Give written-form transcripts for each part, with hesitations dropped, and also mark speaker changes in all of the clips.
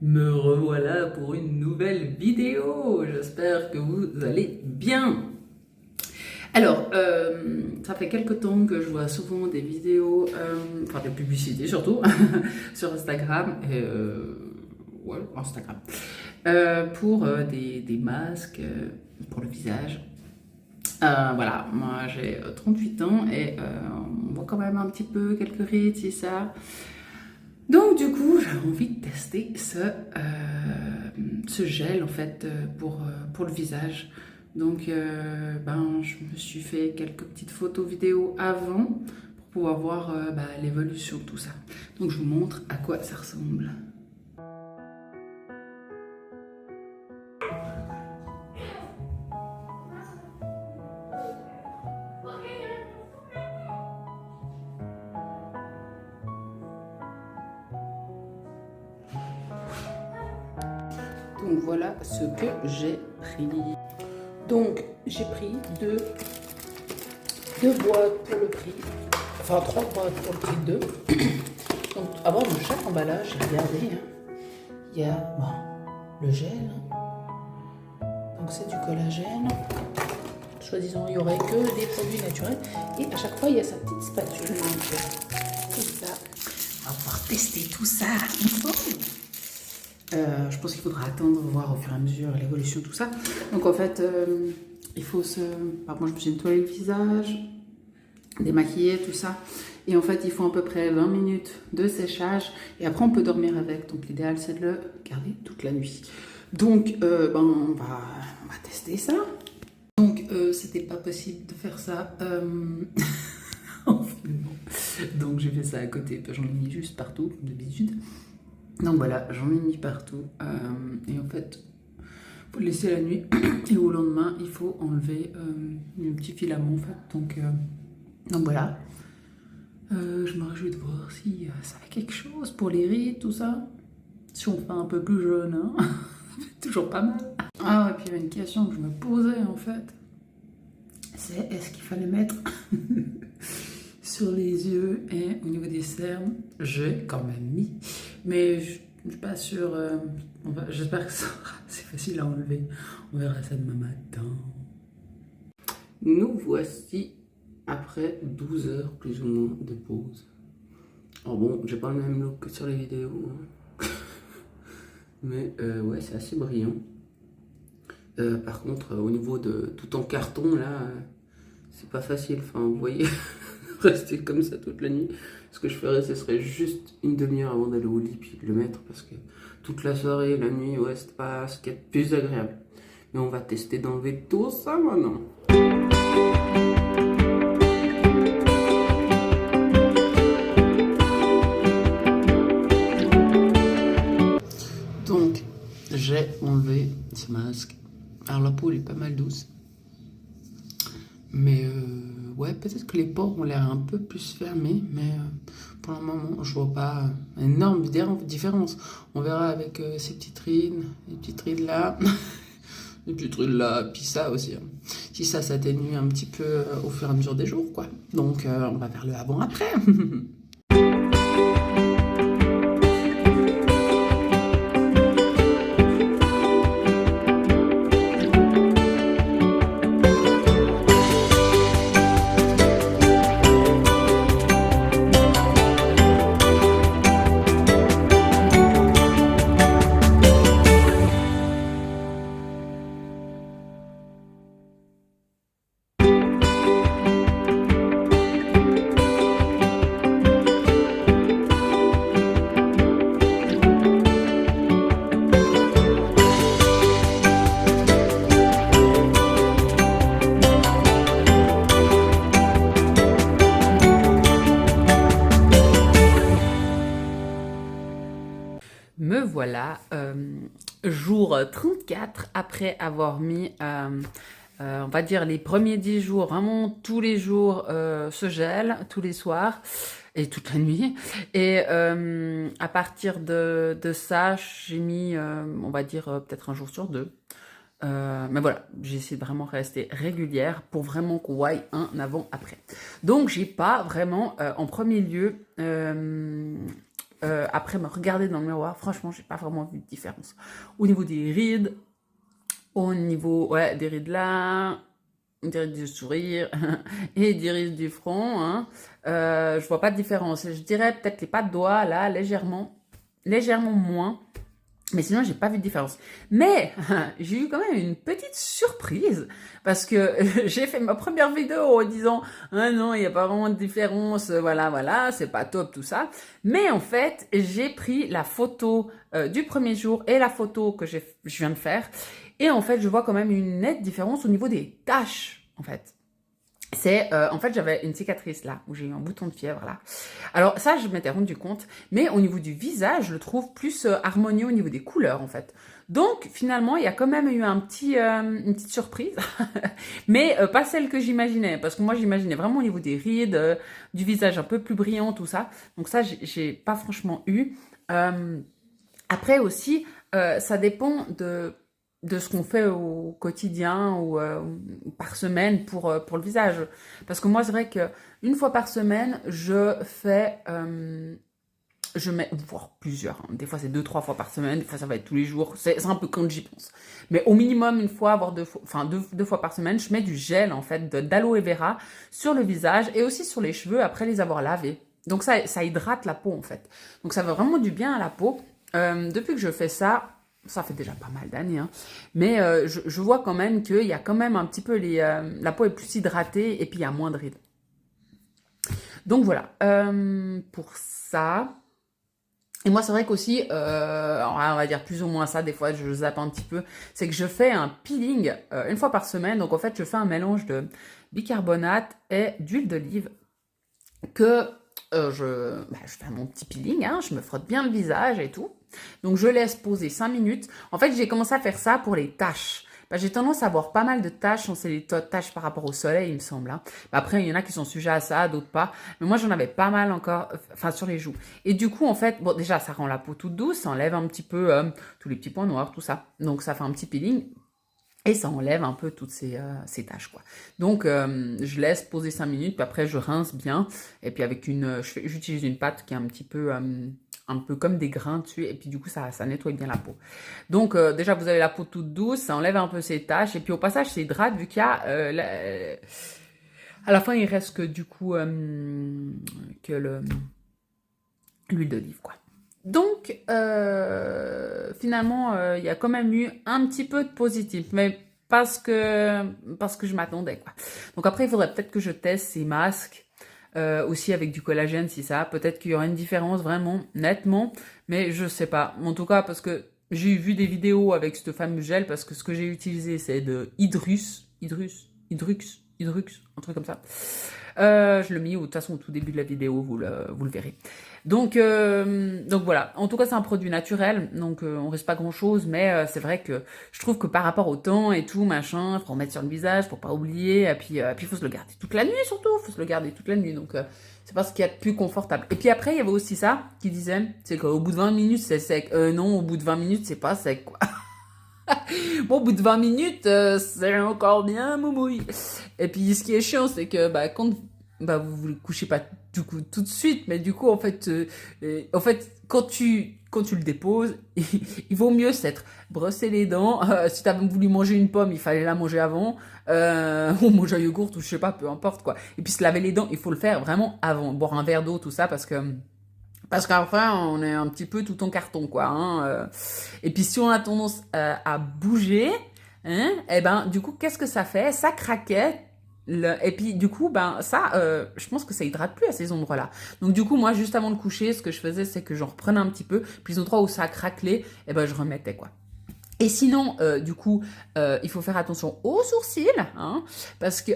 Speaker 1: Me revoilà pour une nouvelle vidéo. J'espère que vous allez bien. Alors, ça fait quelques temps que je vois souvent des vidéos, enfin des publicités surtout, sur Instagram, et, ouais, Instagram, pour des masques pour le visage. Voilà, moi j'ai 38 ans et on voit quand même un petit peu quelques rides, si ça. Donc du coup, j'avais envie de tester ce gel en fait pour le visage. Donc je me suis fait quelques petites photos vidéo avant pour pouvoir voir l'évolution de tout ça. Donc je vous montre à quoi ça ressemble. Donc voilà ce que j'ai pris. Donc j'ai pris deux boîtes pour le prix, enfin 3 boîtes pour le prix de 2. Donc avant de chaque emballage, j'ai regardé, il y a le gel, donc c'est du collagène. Soi-disant, il n'y aurait que des produits naturels. Et à chaque fois, il y a sa petite spatule. Donc, tout ça. On va pouvoir tester tout ça. Je pense qu'il faudra attendre, voir au fur et à mesure l'évolution de tout ça. Donc en fait, il faut se... Par moi, je me suis nettoyé le visage, démaquiller, tout ça. Et en fait, il faut à peu près 20 minutes de séchage. Et après, on peut dormir avec. Donc l'idéal, c'est de le garder toute la nuit. Donc, on va tester ça. Donc, c'était pas possible de faire ça en filmant. Donc, j'ai fait ça à côté. J'en ai mis juste partout, comme d'habitude. Donc voilà, j'en ai mis partout. Et en fait, il faut le laisser la nuit. Et au lendemain, il faut enlever le petit filament, en fait. Donc voilà. Je me réjouis de voir si ça fait quelque chose pour les rides, tout ça. Si on fait un peu plus jeune, hein. Ça fait toujours pas mal. Ah, et puis il y avait une question que je me posais, en fait. C'est est-ce qu'il fallait mettre sur les yeux et au niveau des cernes. J'ai quand même mis, mais je ne suis pas sûre. J'espère que ça sera assez facile à enlever. On verra ça demain matin. Nous voici après 12 heures plus ou moins de pause. Alors bon, j'ai pas le même look que sur les vidéos, hein. Mais ouais, c'est assez brillant. Par contre, au niveau de tout en carton, là, c'est pas facile. Enfin, vous voyez, rester comme ça toute la nuit. Ce que je ferais, ce serait juste une demi-heure avant d'aller au lit, puis de le mettre, parce que toute la soirée, la nuit, ouais, c'est pas ce qui est le plus agréable. Mais on va tester d'enlever tout ça maintenant. Donc, j'ai enlevé ce masque. Alors la peau elle est pas mal douce, mais ouais, peut-être que les pores ont l'air un peu plus fermés, mais pour le moment je vois pas une énorme différence. On verra avec ces petites rides, les petites rides là, les petites rides là, puis ça aussi, hein. Si ça s'atténue un petit peu au fur et à mesure des jours, quoi. Donc on va vers le avant-après. Me voilà, jour 34, après avoir mis, on va dire, les premiers 10 jours, vraiment tous les jours, ce gel, tous les soirs et toute la nuit. Et à partir de ça, j'ai mis, on va dire, peut-être un jour sur 2. Mais voilà, j'ai essayé de vraiment rester régulière pour vraiment qu'on voie un avant-après. Donc, j'ai pas vraiment, en premier lieu, après me regarder dans le miroir, franchement, j'ai pas vraiment vu de différence. Au niveau des rides, au niveau des rides là, des rides du sourire et des rides du front, hein, je vois pas de différence. Je dirais peut-être les pas de doigts là, légèrement moins. Mais sinon, j'ai pas vu de différence. Mais j'ai eu quand même une petite surprise parce que j'ai fait ma première vidéo en disant ah non, il y a pas vraiment de différence, voilà, c'est pas top tout ça. Mais en fait, j'ai pris la photo du premier jour et la photo que je viens de faire et en fait, je vois quand même une nette différence au niveau des taches en fait. C'est en fait j'avais une cicatrice là où j'ai eu un bouton de fièvre là. Alors ça je m'étais rendu compte, mais au niveau du visage je le trouve plus harmonieux au niveau des couleurs en fait. Donc finalement il y a quand même eu une petite surprise, mais pas celle que j'imaginais parce que moi j'imaginais vraiment au niveau des rides, du visage un peu plus brillant tout ça. Donc ça j'ai pas franchement eu. Après aussi ça dépend de ce qu'on fait au quotidien ou par semaine pour le visage. Parce que moi, c'est vrai qu'une fois par semaine, je mets, voire plusieurs, hein. Des fois c'est 2-3 fois par semaine, des fois ça va être tous les jours, c'est un peu quand j'y pense. Mais au minimum une fois, voire deux fois par semaine, je mets du gel en fait d'aloe vera sur le visage et aussi sur les cheveux après les avoir lavés. Donc ça hydrate la peau en fait. Donc ça va vraiment du bien à la peau. Depuis que je fais ça, ça fait déjà pas mal d'années, hein. Mais je vois quand même qu'il y a quand même un petit peu la peau est plus hydratée et puis il y a moins de rides. Donc voilà, pour ça. Et moi, c'est vrai qu'aussi, on va dire plus ou moins ça, des fois je zappe un petit peu, c'est que je fais un peeling une fois par semaine. Donc en fait, je fais un mélange de bicarbonate et d'huile d'olive que je fais mon petit peeling, hein, je me frotte bien le visage et tout. Donc je laisse poser 5 minutes. En fait, j'ai commencé à faire ça pour les taches. J'ai tendance à avoir pas mal de taches, c'est les taches par rapport au soleil, il me semble, hein. Après, il y en a qui sont sujets à ça, d'autres pas. Mais moi, j'en avais pas mal encore, enfin sur les joues. Et du coup, en fait, bon, déjà, ça rend la peau toute douce, ça enlève un petit peu tous les petits points noirs, tout ça. Donc, ça fait un petit peeling. Et ça enlève un peu toutes ces taches, quoi. Donc, je laisse poser 5 minutes, puis après, je rince bien. Et puis, avec j'utilise une pâte qui est un peu comme des grains dessus. Et puis, du coup, ça nettoie bien la peau. Donc, déjà, vous avez la peau toute douce, ça enlève un peu ces taches. Et puis, au passage, c'est hydrate, vu qu'il y a... à la fin, il reste que, du coup, que l'huile d'olive, quoi. Donc, finalement, il y a quand même eu un petit peu de positif, mais parce que je m'attendais, quoi. Donc après, il faudrait peut-être que je teste ces masques, aussi avec du collagène, si ça, peut-être qu'il y aura une différence vraiment, nettement, mais je sais pas. En tout cas, parce que j'ai vu des vidéos avec ce fameux gel, parce que ce que j'ai utilisé, c'est de Hydrux, un truc comme ça. Je le mets de toute façon au tout début de la vidéo, vous le verrez. Donc voilà, en tout cas c'est un produit naturel, donc on risque pas grand chose, mais c'est vrai que je trouve que par rapport au temps et tout, machin, faut remettre sur le visage pour pas oublier, et puis faut se le garder toute la nuit surtout, donc c'est pas ce qu'il y a de plus confortable. Et puis après il y avait aussi ça qui disait, c'est qu'au bout de 20 minutes c'est sec. Non, au bout de 20 minutes c'est pas sec, quoi. Bon, au bout de 20 minutes, c'est encore bien moumouille. Et puis, ce qui est chiant, c'est que quand vous le couchez pas du coup, tout de suite, mais du coup, en fait, quand tu le déposes, il vaut mieux s'être brossé les dents. Si tu as voulu manger une pomme, il fallait la manger avant. Ou manger un yogourt, ou je sais pas, peu importe, quoi. Et puis, se laver les dents, il faut le faire vraiment avant. Boire un verre d'eau, tout ça, parce qu'enfin, on est un petit peu tout en carton, quoi, hein. Et puis, si on a tendance à bouger, hein, et du coup, qu'est-ce que ça fait? Ça craquait. Et puis, du coup, je pense que ça hydrate plus à ces endroits-là. Donc, du coup, moi, juste avant de coucher, ce que je faisais, c'est que j'en reprenais un petit peu. Puis, les endroits où ça a craquelé, je remettais, quoi. Et sinon, du coup, il faut faire attention aux sourcils, hein, parce que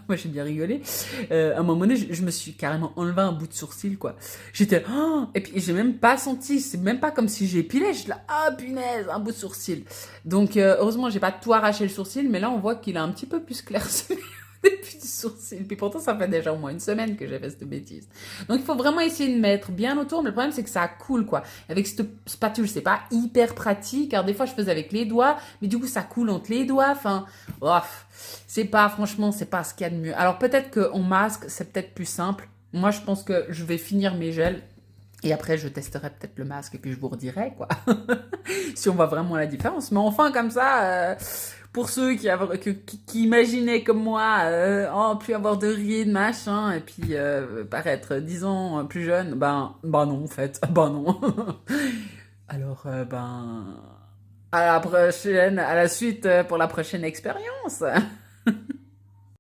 Speaker 1: moi j'ai bien rigolé. À un moment donné, je me suis carrément enlevé un bout de sourcil, quoi. J'étais, oh, et puis j'ai même pas senti, c'est même pas comme si j'ai épilé. J'étais là, ah punaise, un bout de sourcil. Donc heureusement, j'ai pas tout arraché le sourcil, mais là on voit qu'il est un petit peu plus clairsemé. Depuis du sourcil. Puis pourtant, ça fait déjà au moins une semaine que j'ai fait cette bêtise. Donc, il faut vraiment essayer de mettre bien autour. Mais le problème, c'est que ça coule, quoi. Avec cette spatule, c'est pas hyper pratique. Alors, des fois, je faisais avec les doigts. Mais du coup, ça coule entre les doigts. Enfin, franchement, c'est pas ce qu'il y a de mieux. Alors, peut-être qu'en masque, c'est peut-être plus simple. Moi, je pense que je vais finir mes gels. Et après, je testerai peut-être le masque et puis je vous redirai, quoi. Si on voit vraiment la différence. Mais enfin, comme ça, pour ceux qui imaginaient comme moi, oh, plus avoir de rides, machin, et puis paraître 10 ans plus jeune, ben non, en fait. Ben non. Alors, à la prochaine, à la suite pour la prochaine expérience.